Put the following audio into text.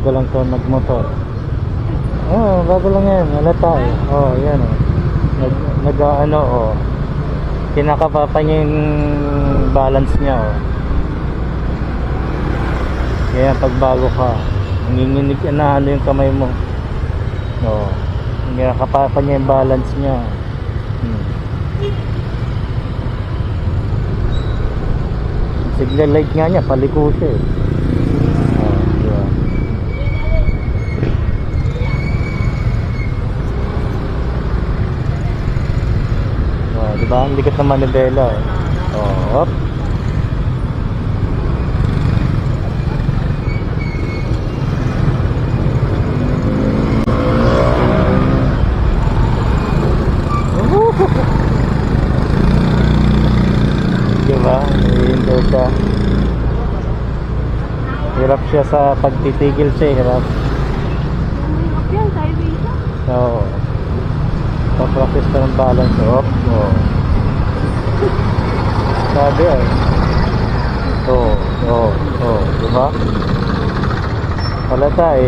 bago lang to nagmotor. Oh, bago lang yan, halata eh. Oh, yan oh. Nag-ano oh. Kinakapapa niya yung balance niya oh. Kaya pag bago ka, nanginginig na ano yung kamay mo. Oh. Kinakapapa niya yung balance niya. Signal light nga niya, paliko siya eh. Oh, diba? Oh, diba? Ang likat ng manibela eh. Oh, hop. Diba? Hindi siya. Hirap siya sa pagtitigil siya. Hirap. Oo. Pa-practice pa ng balance. Oh. Oh. Sabi ay. Oo. Oo. Oo. Diba? Halata eh.